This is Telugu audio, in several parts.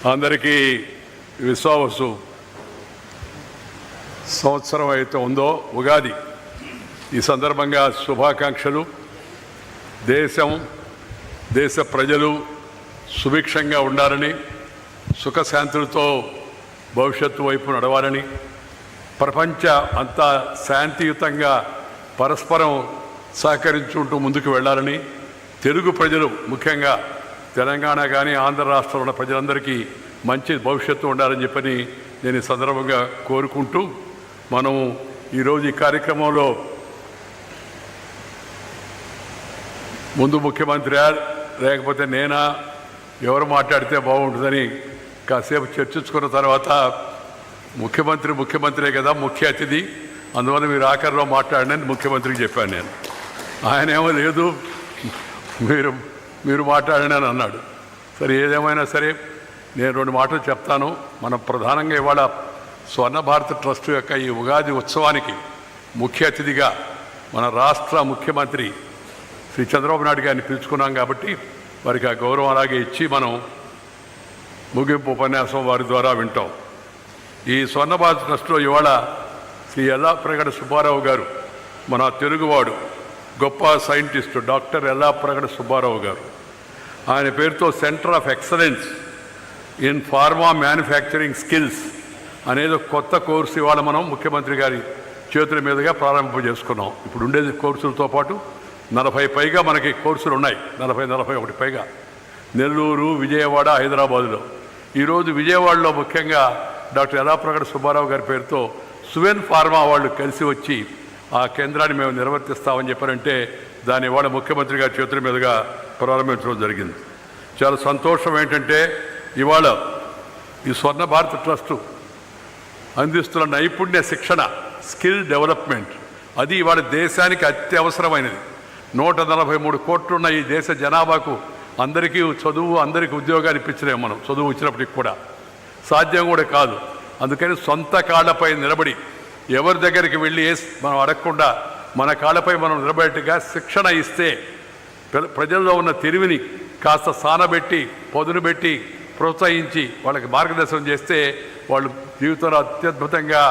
అందరికీ విశ్వావసు సంవత్సరం అయితే ఉందో ఉగాది ఈ సందర్భంగా శుభాకాంక్షలు. దేశ ప్రజలు సుభిక్షంగా ఉండాలని, సుఖశాంతులతో భవిష్యత్తు వైపు నడవాలని, ప్రపంచ అంతా శాంతియుతంగా పరస్పరం సహకరించుకుంటూ ముందుకు వెళ్ళాలని, తెలుగు ప్రజలు ముఖ్యంగా తెలంగాణ కానీ ఆంధ్ర రాష్ట్రంలో ఉన్న ప్రజలందరికీ మంచి భవిష్యత్తు ఉండాలని చెప్పని నేను ఈ సందర్భంగా కోరుకుంటూ, మనం ఈరోజు ఈ కార్యక్రమంలో ముందు ముఖ్యమంత్రి లేకపోతే నేనా ఎవరు మాట్లాడితే బాగుంటుందని కాసేపు చర్చించుకున్న తర్వాత ముఖ్యమంత్రే కదా ముఖ్య అతిథి, అందువల్ల మీరు ఆఖరిలో మాట్లాడినని ముఖ్యమంత్రికి చెప్పాను నేను. ఆయనేమో లేదు మీరు మాట్లాడని అన్నాడు. సరే, ఏదేమైనా సరే నేను 2 మాటలు చెప్తాను. మనం ప్రధానంగా ఇవాళ స్వర్ణ భారత్ ట్రస్ట్ యొక్క ఈ ఉగాది ఉత్సవానికి ముఖ్య అతిథిగా మన రాష్ట్ర ముఖ్యమంత్రి శ్రీ చంద్రబాబు నాయుడు గారిని పిలుచుకున్నాం కాబట్టి వారికి ఆ గౌరవం అలాగే ఇచ్చి మనం ముగింపు ఉపన్యాసం వారి ద్వారా వింటాం. ఈ స్వర్ణ భారత్ ట్రస్ట్లో ఇవాళ శ్రీ ఎల్లాప్రగడ సుబ్బారావు గారు, మన తెలుగువాడు, గొప్ప సైంటిస్టు డాక్టర్ ఎల్లాప్రగడ సుబ్బారావు గారు, ఆయన పేరుతో centre of excellence in pharma manufacturing skills అనేది కొత్త కోర్సు ఇవాళ మనం ముఖ్యమంత్రి గారి చేతుల మీదుగా ప్రారంభింపజేసుకున్నాం. ఇప్పుడు ఉండేది కోర్సులతో పాటు 40 పైగా మనకి కోర్సులు ఉన్నాయి, 41 పైగా నెల్లూరు, విజయవాడ, హైదరాబాదులో. ఈరోజు విజయవాడలో ముఖ్యంగా డాక్టర్ ఎల్లాప్రగడ సుబ్బారావు గారి పేరుతో సువెన్ ఫార్మా వాళ్ళు కలిసి వచ్చి ఆ కేంద్రాన్ని మేము నిర్వర్తిస్తామని చెప్పారంటే దాన్ని ఇవాళ ముఖ్యమంత్రి గారి చేతుల మీదుగా ప్రారంభించడం జరిగింది. చాలా సంతోషం ఏంటంటే ఇవాళ ఈ స్వర్ణ భారత్ ట్రస్టు అందిస్తున్న నైపుణ్య శిక్షణ, స్కిల్ డెవలప్మెంట్, అది ఇవాళ దేశానికి అత్యవసరమైనది. 143 కోట్లున్న ఈ దేశ జనాభాకు అందరికీ చదువు, అందరికీ ఉద్యోగాలు ఇప్పించలేము. మనం చదువు ఇచ్చినప్పటికి కూడా సాధ్యం కూడా కాదు. అందుకని సొంత కాళ్ళపై నిలబడి ఎవరి దగ్గరికి వెళ్ళి మనం అడగకుండా మన కాళ్ళపై మనం నిలబడేట్టుగా శిక్షణ ఇస్తే ప్రజల్లో ఉన్న తెలివిని కాస్త సానబెట్టి, పదును పెట్టి, ప్రోత్సహించి వాళ్ళకి మార్గదర్శనం చేస్తే వాళ్ళు జీవితంలో అత్యద్భుతంగా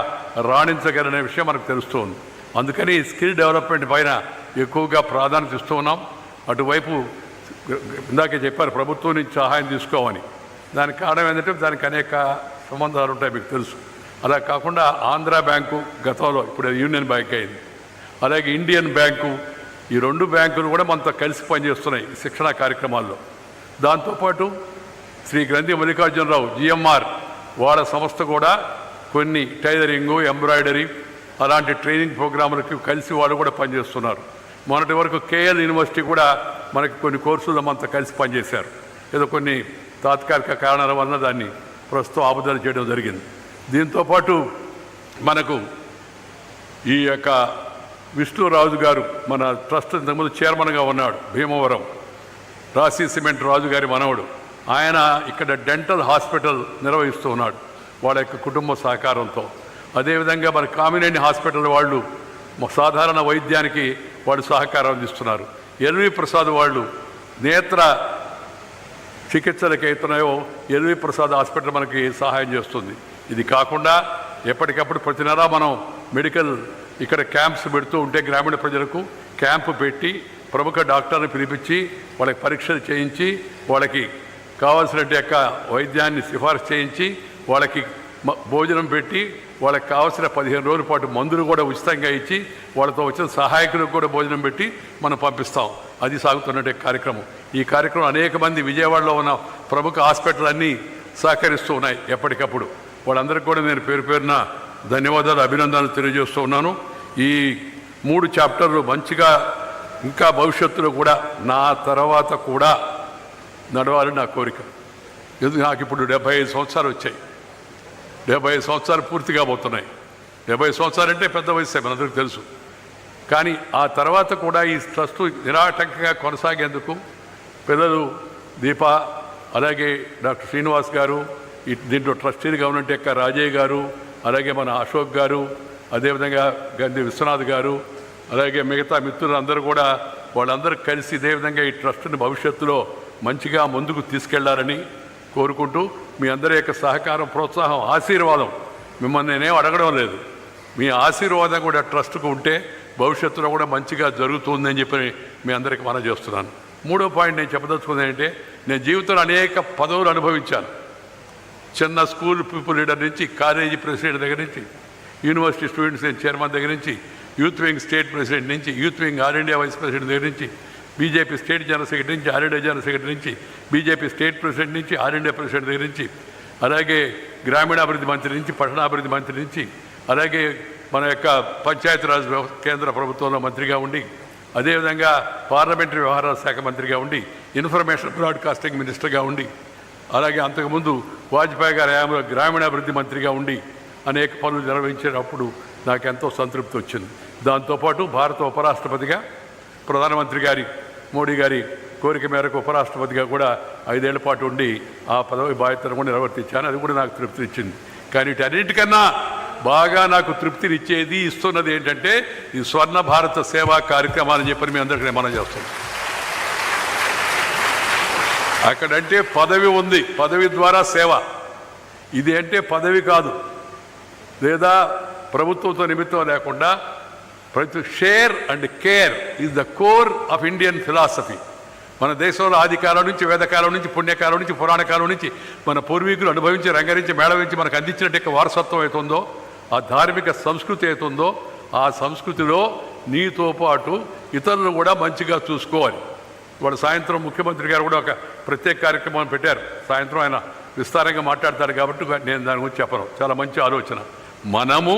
రాణించగలనే విషయం మనకు తెలుస్తుంది. అందుకని స్కిల్ డెవలప్మెంట్ పైన ఎక్కువగా ప్రాధాన్యత ఇస్తూ ఉన్నాం. అటువైపు ఇందాకే చెప్పారు ప్రభుత్వం నుంచి సహాయం తీసుకోమని. దానికి కారణం ఏంటంటే దానికి అనేక సంబంధాలు ఉంటాయి, మీకు తెలుసు. అలా కాకుండా ఆంధ్ర బ్యాంకు గతంలో, ఇప్పుడు యూనియన్ బ్యాంక్ అయింది, అలాగే ఇండియన్ బ్యాంకు, ఈ 2 బ్యాంకులు కూడా మనతో కలిసి పనిచేస్తున్నాయి శిక్షణా కార్యక్రమాల్లో. దాంతోపాటు శ్రీ గ్రంథి మల్లికార్జునరావు GMR వాళ్ళ సంస్థ కూడా కొన్ని టైలరింగు, ఎంబ్రాయిడరీ అలాంటి ట్రైనింగ్ ప్రోగ్రాములకి కలిసి వాళ్ళు కూడా పనిచేస్తున్నారు. మొన్నటి వరకు KL యూనివర్సిటీ కూడా మనకి కొన్ని కోర్సుల్లో మనతో కలిసి పనిచేశారు. ఏదో కొన్ని తాత్కాలిక కారణాల వలన దాన్ని ప్రస్తుతం ఆపుదల చేయడం జరిగింది. దీంతోపాటు మనకు ఈ యొక్క విష్ణురాజు గారు మన ట్రస్ట్ ఇంతకుముందు చైర్మన్గా ఉన్నాడు, భీమవరం రాశి సిమెంట్ రాజు గారి మనవడు. ఆయన ఇక్కడ డెంటల్ హాస్పిటల్ నిర్వహిస్తూ ఉన్నాడు వాళ్ళ యొక్క కుటుంబ సహకారంతో. అదేవిధంగా మన కామినేని హాస్పిటల్ వాళ్ళు సాధారణ వైద్యానికి వాళ్ళు సహకారం అందిస్తున్నారు. LV ప్రసాద్ వాళ్ళు నేత్ర చికిత్సలకు అవుతున్నాయో LV ప్రసాద్ హాస్పిటల్ మనకి సహాయం చేస్తుంది. ఇది కాకుండా ఎప్పటికప్పుడు ప్రతి నెల మనం మెడికల్ ఇక్కడ క్యాంప్స్ పెడుతూ ఉంటే గ్రామీణ ప్రజలకు క్యాంపు పెట్టి ప్రముఖ డాక్టర్ని పిలిపించి వాళ్ళకి పరీక్షలు చేయించి వాళ్ళకి కావాల్సిన యొక్క వైద్యాన్ని సిఫార్సు చేయించి వాళ్ళకి భోజనం పెట్టి వాళ్ళకి కావాల్సిన 15 రోజుల పాటు మందులు కూడా ఉచితంగా ఇచ్చి వాళ్ళతో వచ్చిన సహాయకులకు కూడా భోజనం పెట్టి మనం పంపిస్తాం. అది సాగుతున్న కార్యక్రమం. ఈ కార్యక్రమం అనేక మంది విజయవాడలో ఉన్న ప్రముఖ హాస్పిటల్ అన్నీ సహకరిస్తూ ఉన్నాయి ఎప్పటికప్పుడు. వాళ్ళందరికీ కూడా నేను పేరు పేరున ధన్యవాదాలు, అభినందనలు తెలియజేస్తూ ఉన్నాను. ఈ 3 చాప్టర్లు మంచిగా ఇంకా భవిష్యత్తులో కూడా నా తర్వాత కూడా నడవాలని నా కోరిక. ఎందుకు నాకు ఇప్పుడు 75 సంవత్సరాలు వచ్చాయి, 75 సంవత్సరాలు పూర్తి కాబోతున్నాయి. 70 సంవత్సరాలు అంటే పెద్ద వయసు, మనందరికీ తెలుసు. కానీ ఆ తర్వాత కూడా ఈ ట్రస్టు నిరాటంకంగా కొనసాగేందుకు పిల్లలు దీప, అలాగే డాక్టర్ శ్రీనివాస్ గారు, దీంట్లో ట్రస్టీలుగా ఉన్నట్టు యొక్క రాజయ్య గారు, అలాగే మన అశోక్ గారు, అదేవిధంగా గంధి విశ్వనాథ్ గారు, అలాగే మిగతా మిత్రులందరూ కూడా వాళ్ళందరూ కలిసి ఇదే విధంగా ఈ ట్రస్ట్ని భవిష్యత్తులో మంచిగా ముందుకు తీసుకెళ్లాలని కోరుకుంటూ మీ అందరి యొక్క సహకారం, ప్రోత్సాహం, ఆశీర్వాదం, మిమ్మల్ని నేనేం అడగడం లేదు, మీ ఆశీర్వాదం కూడా ట్రస్ట్కు ఉంటే భవిష్యత్తులో కూడా మంచిగా జరుగుతుందని చెప్పి మీ అందరికీ మనం చేస్తున్నాను. మూడో పాయింట్ నేను చెప్పదలుచుకుంది ఏంటంటే, నేను జీవితంలో అనేక పదవులు అనుభవించాను. చిన్న స్కూల్ పీపుల్ లీడర్ నుంచి, కాలేజీ ప్రెసిడెంట్ దగ్గర నుంచి, యూనివర్సిటీ స్టూడెంట్స్ చైర్మన్ దగ్గర నుంచి, యూత్ వింగ్ స్టేట్ ప్రెసిడెంట్ నుంచి, youth wing all India vice president దగ్గర నుంచి, బీజేపీ స్టేట్ జనరల్ సెక్రటరీ నుంచి, ఆల్ ఇండియా జనరల్ సెక్రటరీ నుంచి, బీజేపీ స్టేట్ ప్రెసిడెంట్ నుంచి, ఆల్ ఇండియా ప్రెసిడెంట్ దగ్గర నుంచి, అలాగే గ్రామీణాభివృద్ధి మంత్రి నుంచి, పట్టణాభివృద్ధి మంత్రి నుంచి, అలాగే మన యొక్క పంచాయతీరాజ్ కేంద్ర ప్రభుత్వంలో మంత్రిగా ఉండి, అదేవిధంగా పార్లమెంటరీ వ్యవహారాల శాఖ మంత్రిగా ఉండి, ఇన్ఫర్మేషన్ బ్రాడ్కాస్టింగ్ మినిస్టర్గా ఉండి, అలాగే అంతకుముందు వాజ్పేయి గారి హయాంలో గ్రామీణాభివృద్ధి మంత్రిగా ఉండి అనేక పనులు నిర్వహించేటప్పుడు నాకు ఎంతో సంతృప్తి వచ్చింది. దాంతోపాటు భారత ఉపరాష్ట్రపతిగా ప్రధానమంత్రి గారి మోడీ గారి కోరిక మేరకు ఉపరాష్ట్రపతిగా కూడా 5 ఏళ్ల పాటు ఉండి ఆ పదవి బాధ్యతను కూడా నిర్వర్తించాను. అది కూడా నాకు తృప్తినిచ్చింది. కానీ వీటన్నిటికన్నా బాగా నాకు తృప్తినిచ్చేది, ఇస్తున్నది ఏంటంటే ఈ స్వర్ణ భారత సేవా కార్యక్రమాలని చెప్పని మీ అందరికీ మనం చేస్తున్నాం. అక్కడంటే పదవి ఉంది, పదవి ద్వారా సేవ. ఇది అంటే పదవి కాదు, లేదా ప్రభుత్వంతో నిమిత్తం లేకుండా ప్రతి share and care is the core of Indian philosophy. మన దేశంలో ఆదికాలం నుంచి, వేదకాలం నుంచి, పుణ్యకాలం నుంచి, పురాణకాలం నుంచి మన పూర్వీకులు అనుభవించి, రంగరించి, మేళవించి మనకు అందించినట్టు వారసత్వం అవుతుందో, ఆ ధార్మిక సంస్కృతి అవుతుందో, ఆ సంస్కృతిలో నీతో పాటు ఇతరులను కూడా మంచిగా చూసుకోవాలి. ఇవాళ సాయంత్రం ముఖ్యమంత్రి గారు కూడా ఒక ప్రత్యేక కార్యక్రమం పెట్టారు. సాయంత్రం ఆయన విస్తారంగా మాట్లాడతారు కాబట్టి నేను దాని గురించి చెప్పను. చాలా మంచి ఆలోచన. మనము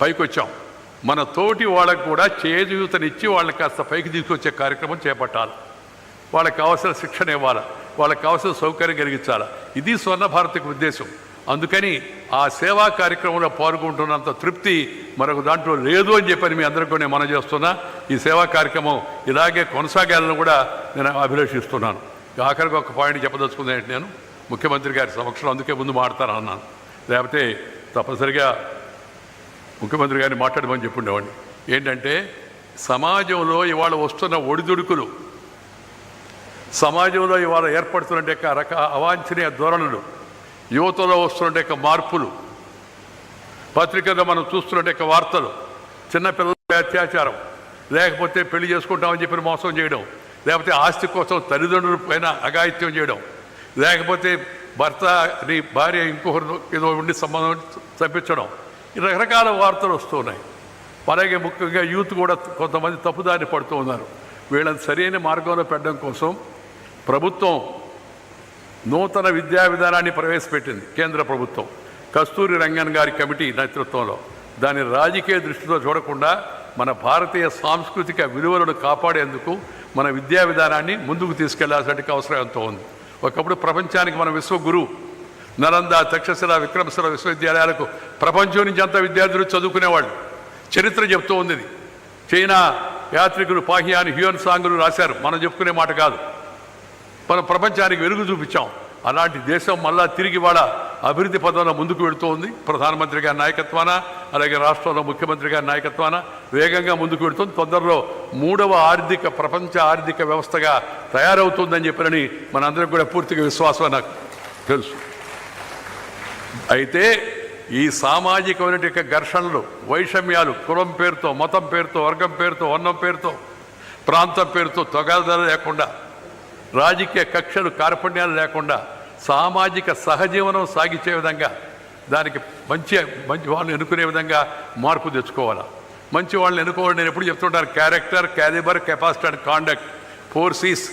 పైకి వచ్చాం, మన తోటి వాళ్ళకు కూడా చేయూతనిచ్చి వాళ్ళని కాస్త పైకి తీసుకొచ్చే కార్యక్రమం చేపట్టాలి. వాళ్ళకి కావాల్సిన శిక్షణ ఇవ్వాలి, వాళ్ళకి కావాల్సిన సౌకర్యం కలిగించాలి. ఇది స్వర్ణ భారత్కి ఉద్దేశం. అందుకని ఆ సేవా కార్యక్రమంలో పాల్గొంటున్నంత తృప్తి మరొక దాంట్లో లేదు అని చెప్పని మీ అందరికీ నేను మనం చేస్తున్నా. ఈ సేవా కార్యక్రమం ఇలాగే కొనసాగాలని కూడా నేను అభిలషిస్తున్నాను. ఆఖరికి ఒక పాయింట్ చెప్పదలుచుకుంది ఏంటి, నేను ముఖ్యమంత్రి గారి సమక్షంలో అందుకే ముందు మాట్లాడతానన్నాను, లేకపోతే తప్పనిసరిగా ముఖ్యమంత్రి గారిని మాట్లాడమని చెప్పుండేవాడిని. ఏంటంటే సమాజంలో ఇవాళ వస్తున్న ఒడిదుడుకులు, సమాజంలో ఇవాళ ఏర్పడుతున్న అవాంఛనీయ ధోరణులు, యువతలో వస్తున్న మార్పులు, పత్రికల్లో మనం చూస్తున్న వార్తలు, చిన్నపిల్లలపై అత్యాచారం, లేకపోతే పెళ్లి చేసుకుంటామని చెప్పి మోసం చేయడం, లేకపోతే ఆస్తి కోసం తల్లిదండ్రుల పైన అఘాయిత్యం చేయడం, లేకపోతే భార్య ఇంకొకరు ఏదో ఉండి సంబంధం చంపించడం, ఈ రకరకాల వార్తలు వస్తున్నాయి. అలాగే ముఖ్యంగా యూత్ కూడా కొంతమంది తప్పుదారి పడుతూ ఉన్నారు. వీళ్ళని సరైన మార్గంలో పెట్టడం కోసం ప్రభుత్వం నూతన విద్యా విధానాన్ని ప్రవేశపెట్టింది. కేంద్ర ప్రభుత్వం కస్తూరి రంగన్ గారి కమిటీ నేతృత్వంలో దాని రాజకీయ దృష్టితో చూడకుండా మన భారతీయ సాంస్కృతిక విలువలను కాపాడేందుకు మన విద్యా విధానాన్ని ముందుకు తీసుకెళ్లాల్సిన అవసరం ఎంతో ఉంది. ఒకప్పుడు ప్రపంచానికి మన విశ్వగురువు నలంద, తక్షశిల, విక్రమశిల విశ్వవిద్యాలయాలకు ప్రపంచం నుంచి అంతా విద్యార్థులు చదువుకునేవాళ్ళు. చరిత్ర చెప్తూ ఉంది. చైనా యాత్రికులు పాహియాన్, హ్యూయన్ సాంగులు రాశారు, మనం చెప్పుకునే మాట కాదు. మనం ప్రపంచానికి వెలుగు చూపించాం. అలాంటి దేశం మళ్ళా తిరిగి వాళ్ళ అభివృద్ధి పదంలో ముందుకు వెళుతూ ఉంది. ప్రధానమంత్రి గారి నాయకత్వాన, అలాగే రాష్ట్రంలో ముఖ్యమంత్రి గారి నాయకత్వాన వేగంగా ముందుకు వెళుతుంది. తొందరలో 3వ ప్రపంచ ఆర్థిక వ్యవస్థగా తయారవుతుందని చెప్పినని మనందరికీ కూడా పూర్తిగా విశ్వాసం నాకు తెలుసు. అయితే ఈ సామాజికమైన ఘర్షణలు, వైషమ్యాలు, కులం పేరుతో, మతం పేరుతో, వర్గం పేరుతో, వర్ణం పేరుతో, ప్రాంతం పేరుతో తగాదాలు లేకుండా, రాజకీయ కక్షలు, కార్పణ్యాలు లేకుండా సామాజిక సహజీవనం సాగించే విధంగా, దానికి మంచి వాళ్ళని ఎన్నుకునే విధంగా మార్పు తెచ్చుకోవాలి. మంచి వాళ్ళని ఎన్నుకోవాలి. నేను ఎప్పుడు చెప్తుంటాను, character, calibre, capacity and conduct. 4 C's: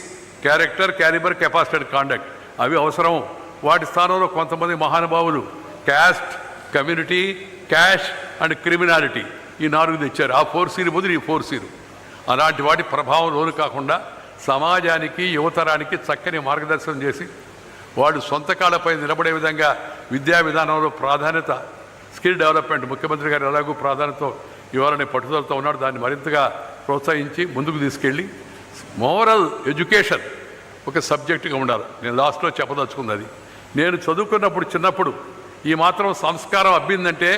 character, calibre, capacity and conduct. అవి అవసరం. వాటి స్థానంలో కొంతమంది మహానుభావులు caste, community, cash and criminality, ఈ 4 తెచ్చారు. ఆ 4 C's బదులు ఈ 4 C's. అలాంటి వాటి ప్రభావం లోను కాకుండా సమాజానికి, యువతరానికి చక్కని మార్గదర్శనం చేసి వాళ్ళు సొంత కాళ్ళపై నిలబడే విధంగా విద్యా విధానంలో ప్రాధాన్యత, స్కిల్ డెవలప్మెంట్ ముఖ్యమంత్రి గారు ఎలాగూ ప్రాధాన్యత ఇవ్వాలనే పట్టుదలతో ఉన్నాడు. దాన్ని మరింతగా ప్రోత్సహించి ముందుకు తీసుకెళ్ళి మోరల్ ఎడ్యుకేషన్ ఒక సబ్జెక్టుగా ఉండాలి. నేను లాస్ట్లో చెప్పదలుచుకుంది అది. నేను చదువుకున్నప్పుడు, చిన్నప్పుడు ఈ మాత్రం సంస్కారం అబ్బిందంటే,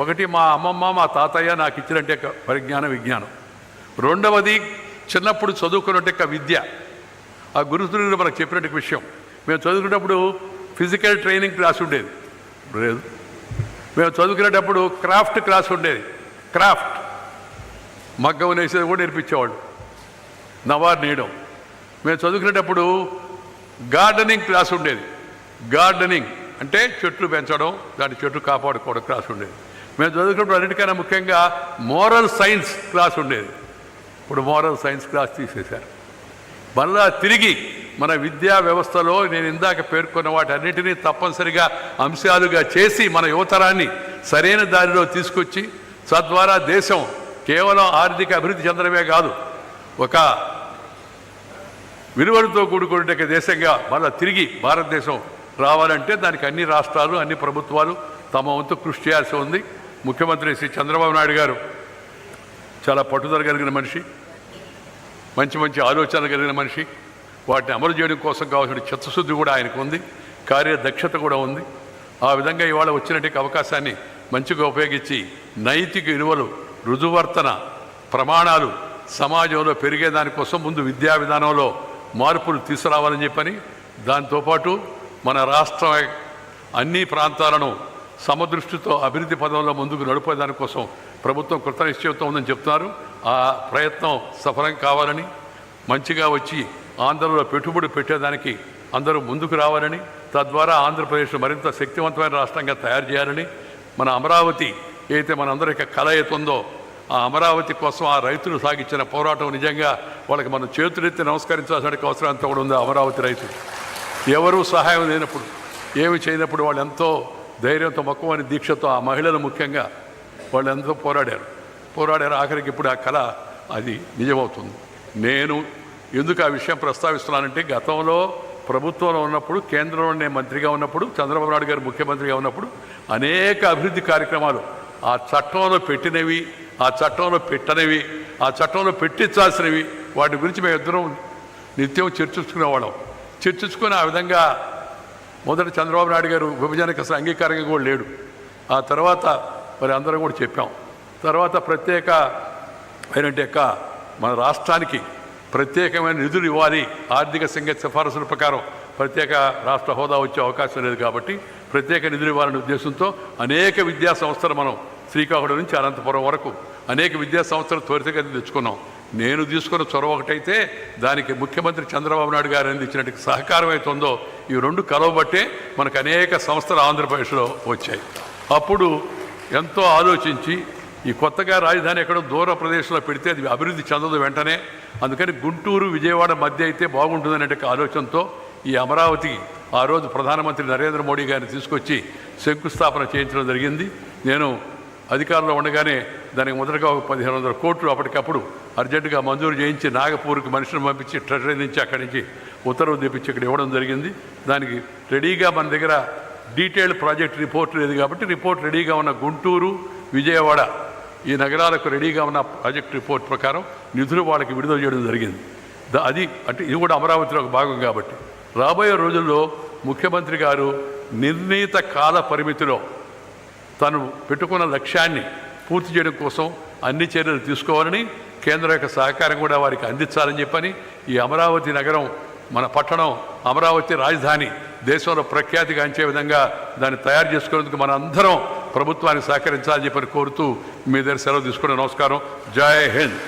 ఒకటి మా అమ్మమ్మ, మా తాతయ్య నాకు ఇచ్చినట్టే పరిజ్ఞానం, విజ్ఞానం. రెండవది చిన్నప్పుడు చదువుకున్నట్టు విద్య, ఆ గురుతులు మనకు చెప్పినట్టు విషయం. మేము చదువుకున్నప్పుడు ఫిజికల్ ట్రైనింగ్ క్లాస్ ఉండేది, లేదు. మేము చదువుకునేటప్పుడు క్రాఫ్ట్ క్లాస్ ఉండేది, క్రాఫ్ట్ మగ్గం నేసేది కూడా నేర్పించేవాళ్ళు, నవారు నేయడం. మేము చదువుకునేటప్పుడు గార్డెనింగ్ క్లాస్ ఉండేది, గార్డెనింగ్ అంటే చెట్లు పెంచడం, దాని చెట్లు కాపాడుకోవడం క్లాస్ ఉండేది. మేము చదువుకున్నప్పుడు అన్నిటికైనా ముఖ్యంగా మోరల్ సైన్స్ క్లాస్ ఉండేది. ఇప్పుడు మోరల్ సైన్స్ క్లాస్ తీసేశారు. మళ్ళా తిరిగి మన విద్యా వ్యవస్థలో నేను ఇందాక పేర్కొన్న వాటి అన్నిటినీ తప్పనిసరిగా అంశాలుగా చేసి మన యువతరాన్ని సరైన దారిలో తీసుకొచ్చి తద్వారా దేశం కేవలం ఆర్థిక అభివృద్ధి చెందడమే కాదు, ఒక విలువలతో కూడుకునే దేశంగా మళ్ళీ తిరిగి భారతదేశం రావాలంటే దానికి అన్ని రాష్ట్రాలు, అన్ని ప్రభుత్వాలు తమ వంతు కృషి చేయాల్సి ఉంది. ముఖ్యమంత్రి శ్రీ చంద్రబాబు నాయుడు గారు చాలా పట్టుదల కలిగిన మనిషి, మంచి మంచి ఆలోచనలు కలిగిన మనిషి. వాటిని అమలు చేయడం కోసం కావాల్సిన చిత్తశుద్ధి కూడా ఆయనకు ఉంది, కార్యదక్షత కూడా ఉంది. ఆ విధంగా ఇవాళ వచ్చినటువంటి అవకాశాన్ని మంచిగా ఉపయోగించి నైతిక విలువలు, రుజువర్తన ప్రమాణాలు సమాజంలో పెరిగేదానికోసం ముందు విద్యా విధానంలో మార్పులు తీసుకురావాలని చెప్పని, దాంతోపాటు మన రాష్ట్రం అన్ని ప్రాంతాలను సమదృష్టితో అభివృద్ధి పదంలో ముందుకు నడిపేదానికోసం ప్రభుత్వం కృతనిశ్చయంతో ఉందని చెప్తున్నారు. ఆ ప్రయత్నం సఫలం కావాలని, మంచిగా వచ్చి ఆంధ్రలో పెట్టుబడి పెట్టేదానికి అందరూ ముందుకు రావాలని, తద్వారా ఆంధ్రప్రదేశ్ మరింత శక్తివంతమైన రాష్ట్రంగా తయారు చేయాలని, మన అమరావతి ఏదైతే మనందరి కళ అవుతుందో ఆ అమరావతి కోసం ఆ రైతులు సాగించిన పోరాటం నిజంగా వాళ్ళకి మనం చేతులెత్తి నమస్కరించాల్సిన అవసరం అంతా కూడా ఉంది. అమరావతి రైతులు ఎవరూ సహాయం లేనప్పుడు, ఏమి చేయనప్పుడు వాళ్ళు ఎంతో ధైర్యంతో, మక్కువని దీక్షతో, ఆ మహిళలు ముఖ్యంగా వాళ్ళు ఎంతో పోరాడారు. ఆఖరికి ఇప్పుడు ఆ కళ అది నిజమవుతుంది. నేను ఎందుకు ఆ విషయం ప్రస్తావిస్తున్నానంటే, గతంలో ప్రభుత్వంలో ఉన్నప్పుడు, కేంద్రంలో నేను మంత్రిగా ఉన్నప్పుడు, చంద్రబాబు నాయుడు గారు ముఖ్యమంత్రిగా ఉన్నప్పుడు అనేక అభివృద్ధి కార్యక్రమాలు ఆ చట్టంలో పెట్టినవి, ఆ చట్టంలో పెట్టనివి, ఆ చట్టంలో పెట్టించాల్సినవి, వాటి గురించి మేము ఇద్దరం నిత్యం చర్చించుకుని ఆ విధంగా మొదట చంద్రబాబు నాయుడు గారు విభజనకు అసలు అంగీకారంగా కూడా లేడు. ఆ తర్వాత మరి అందరం కూడా చెప్పాం. తర్వాత ప్రత్యేక మన రాష్ట్రానికి ప్రత్యేకమైన నిధులు ఇవ్వాలి, ఆర్థిక సంఘ సిఫారసుల ప్రకారం ప్రత్యేక రాష్ట్ర హోదా వచ్చే అవకాశం లేదు కాబట్టి ప్రత్యేక నిధులు ఇవ్వాలనే ఉద్దేశంతో అనేక విద్యా సంస్థలు మనం శ్రీకాకుళం నుంచి అనంతపురం వరకు అనేక విద్యా సంస్థలు త్వరితగతిన తెచ్చుకున్నాం. నేను తీసుకున్న చొరవ ఒకటైతే దానికి ముఖ్యమంత్రి చంద్రబాబు నాయుడు గారు అందించినట్టు సహకారం అవుతుందో, ఈ రెండు కలవబట్టే మనకు అనేక సంస్థలు ఆంధ్రప్రదేశ్లో వచ్చాయి. అప్పుడు ఎంతో ఆలోచించి ఈ కొత్తగా రాజధాని ఎక్కడో దూర ప్రదేశంలో పెడితే అది అభివృద్ధి చెందదు వెంటనే, అందుకని గుంటూరు విజయవాడ మధ్య అయితే బాగుంటుందనే ఆలోచనతో ఈ అమరావతికి ఆ రోజు ప్రధానమంత్రి నరేంద్ర మోడీ గారిని తీసుకొచ్చి శంకుస్థాపన చేయించడం జరిగింది. నేను అధికారంలో ఉండగానే దానికి మొదటగా 1500 కోట్లు అప్పటికప్పుడు అర్జెంటుగా మంజూరు చేయించి నాగపూర్కి మనుషులను పంపించి ట్రెజరీ నుంచి అక్కడి నుంచి ఉత్తర్వులు తెప్పించి ఇక్కడ ఇవ్వడం జరిగింది. దానికి రెడీగా మన దగ్గర డీటెయిల్డ్ ప్రాజెక్ట్ రిపోర్ట్ లేదు కాబట్టి రిపోర్ట్ రెడీగా ఉన్న గుంటూరు, విజయవాడ ఈ నగరాలకు రెడీగా ఉన్న ప్రాజెక్ట్ రిపోర్ట్ ప్రకారం నిధులు వాళ్ళకి విడుదల చేయడం జరిగింది. అది అంటే ఇది కూడా అమరావతిలో ఒక భాగం కాబట్టి రాబోయే రోజుల్లో ముఖ్యమంత్రి గారు నిర్ణీత కాల పరిమితిలో తను పెట్టుకున్న లక్ష్యాన్ని పూర్తి చేయడం కోసం అన్ని చర్యలు తీసుకోవాలని, కేంద్రం యొక్క సహకారం కూడా వారికి అందించాలని చెప్పని, ఈ అమరావతి నగరం మన పట్టణం, అమరావతి రాజధాని దేశంలో ప్రఖ్యాతిగాంచే విధంగా దాన్ని తయారు చేసుకునేందుకు మన అందరం ప్రభుత్వాన్ని సహకరించాలని చెప్పని కోరుతూ మీ దగ్గర సెలవు తీసుకునే నమస్కారం. జై హింద్.